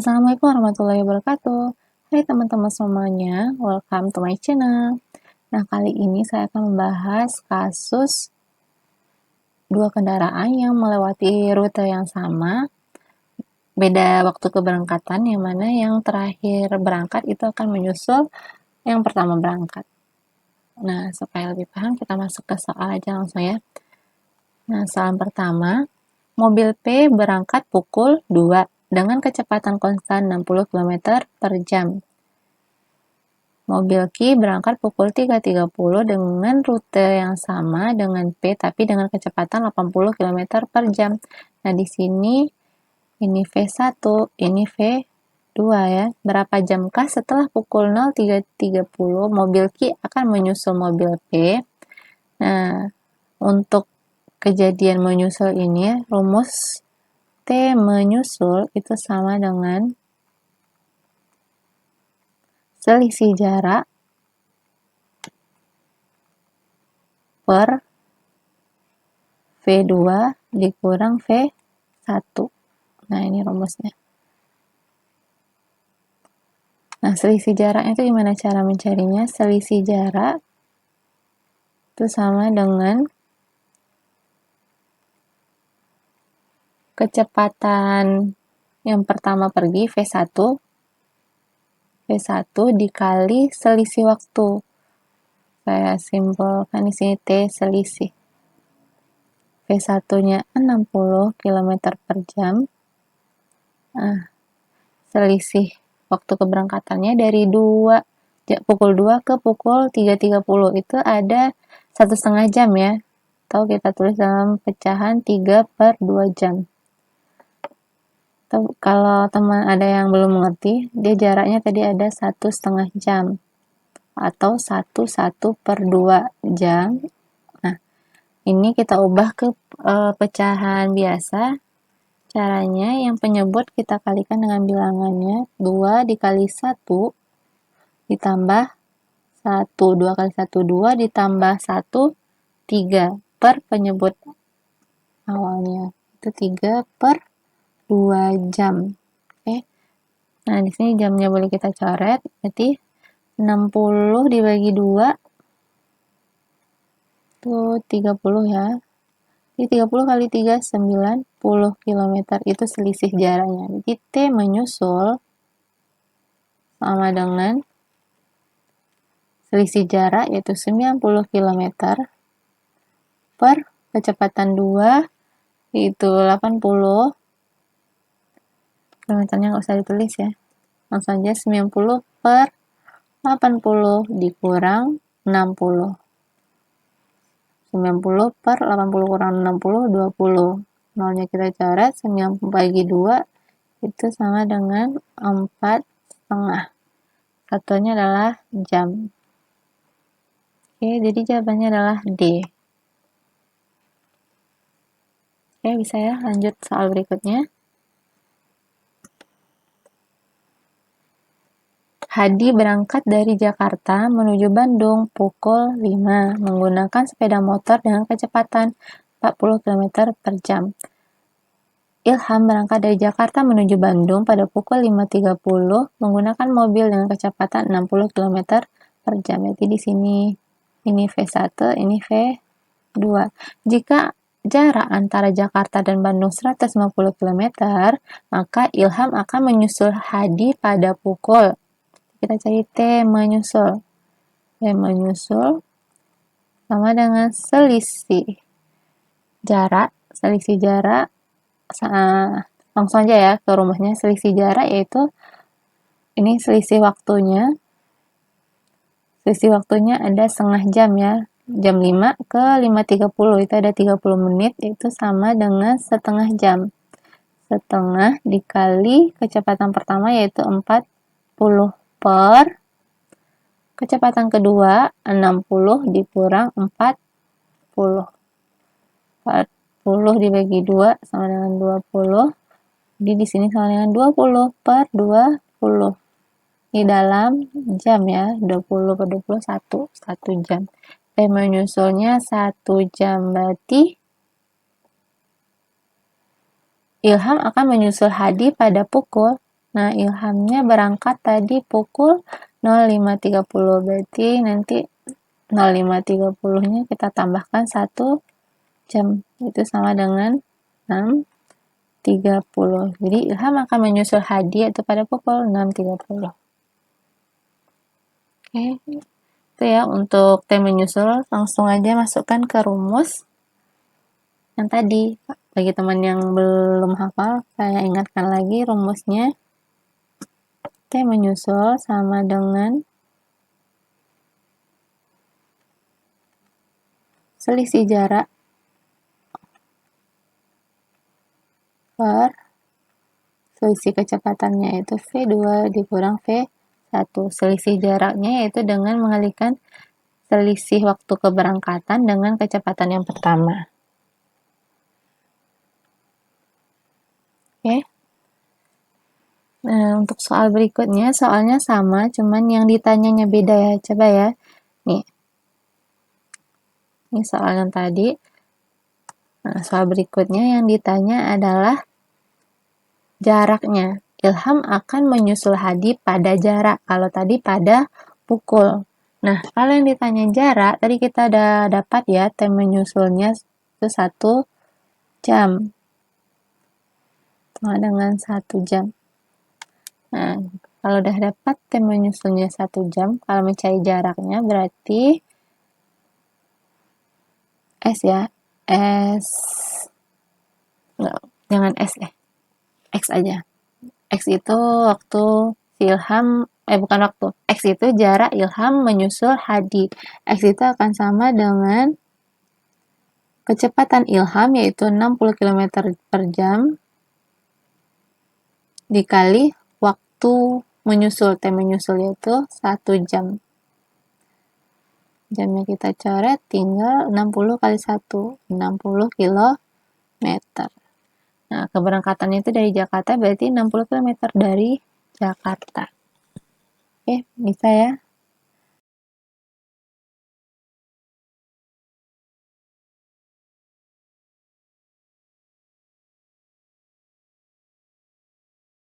Assalamualaikum warahmatullahi wabarakatuh. Hai teman-teman semuanya, welcome to my channel. Nah, kali ini saya akan membahas kasus dua kendaraan yang melewati rute yang sama, beda waktu keberangkatan, yang mana yang terakhir berangkat itu akan menyusul yang pertama berangkat. Nah, supaya lebih paham, kita masuk ke soal aja langsung ya. Nah, soal pertama, mobil P berangkat pukul 2 dengan kecepatan konstan 60 km per jam. Mobil Q berangkat pukul 3.30 dengan rute yang sama dengan P tapi dengan kecepatan 80 km per jam. Nah, di sini ini V1, ini V2 ya. Berapa jamkah setelah pukul 03.30 mobil Q akan menyusul mobil P? Nah, untuk kejadian menyusul ini, rumus T menyusul itu sama dengan selisih jarak per V2 dikurang V1. Nah, ini rumusnya. Nah, selisih jaraknya itu gimana cara mencarinya? Selisih jarak itu sama dengan kecepatan yang pertama pergi V1 dikali selisih waktu. Saya simpulkan di sini T selisih. V1-nya 60 km per jam. Nah, selisih waktu keberangkatannya dari pukul 2 ke pukul 3.30 itu ada 1,5 jam ya. Atau kita tulis dalam pecahan 3 per 2 jam. Kalau teman ada yang belum mengerti, dia jaraknya tadi ada 1,5 jam atau 1 per 2 jam. Nah, ini kita ubah ke pecahan biasa. Caranya yang penyebut kita kalikan dengan bilangannya 2 dikali 1 ditambah 1, 2 kali 1 2 ditambah 1 3 per penyebut awalnya itu 3 per 2 jam. Oke. Nah, di sini jamnya boleh kita coret, berarti 60 dibagi 2 itu 30 ya. Jadi 30 kali 3 90 km itu selisih jaraknya. Jadi T menyusul sama dengan selisih jarak yaitu 90 km per kecepatan 2 yaitu 80. Kilometernya nggak usah ditulis ya. Langsung aja 90 per 80 dikurang 60. 90 per 80 kurang 60, 20. Nolnya kita coret, 90 bagi 2 itu sama dengan 4,5. Satunya adalah jam. Oke, jadi jawabannya adalah D. Oke, bisa ya, lanjut soal berikutnya. Hadi berangkat dari Jakarta menuju Bandung pukul 5 menggunakan sepeda motor dengan kecepatan 40 km per jam. Ilham berangkat dari Jakarta menuju Bandung pada pukul 5.30 menggunakan mobil dengan kecepatan 60 km per jam. Jadi di sini ini V1, ini V2. Jika jarak antara Jakarta dan Bandung 150 km, maka Ilham akan menyusul Hadi pada pukul. Kita cari T menyusul. T menyusul sama dengan selisih jarak. Selisih jarak langsung aja ya ke rumusnya. Selisih jarak yaitu ini selisih waktunya. Selisih waktunya ada setengah jam ya. Jam 5 ke 5.30 itu ada 30 menit, itu sama dengan setengah jam. Setengah dikali kecepatan pertama yaitu 40 per kecepatan kedua 60 dikurang 40. 40 dibagi 2 sama dengan 20. Jadi di sini sama dengan 20 per 20. Di dalam jam ya, 20 per 21, 1 jam. T menyusulnya 1 jam, berarti Ilham akan menyusul Hadi pada pukul Nah, Ilhamnya berangkat tadi pukul 05.30, berarti nanti 05.30-nya kita tambahkan 1 jam, itu sama dengan 6.30. Jadi Ilham akan menyusul Hadi itu pada pukul 6.30. Oke, itu ya untuk T menyusul. Langsung aja masukkan ke rumus yang tadi. Bagi teman yang belum hafal, saya ingatkan lagi rumusnya. T menyusul sama dengan selisih jarak per selisih kecepatannya, yaitu V2 dikurang V1. Selisih jaraknya yaitu dengan mengalihkan selisih waktu keberangkatan dengan kecepatan yang pertama. Oke. Nah, untuk soal berikutnya, soalnya sama, cuman yang ditanyanya beda ya. Coba ya. Nih. Ini soal yang tadi. Nah, soal berikutnya yang ditanya adalah jaraknya. Ilham akan menyusul Hadi pada jarak. Kalau tadi pada pukul. Nah, kalau yang ditanya jarak, tadi kita udah dapat ya, T menyusulnya itu 1 jam. Sama dengan 1 jam. Nah, kalau udah dapat T menyusulnya 1 jam, kalau mencari jaraknya berarti S ya. S. Enggak, jangan S deh. X aja. X itu waktu si Ilham, bukan waktu. X itu jarak Ilham menyusul Hadi. X itu akan sama dengan kecepatan Ilham yaitu 60 km per jam dikali waktu menyusul. T menyusul yaitu 1 jam. Jamnya kita coret, tinggal 60 kali 1, 60 km. Nah, keberangkatannya itu dari Jakarta, berarti 60 km dari Jakarta. Oke, bisa ya?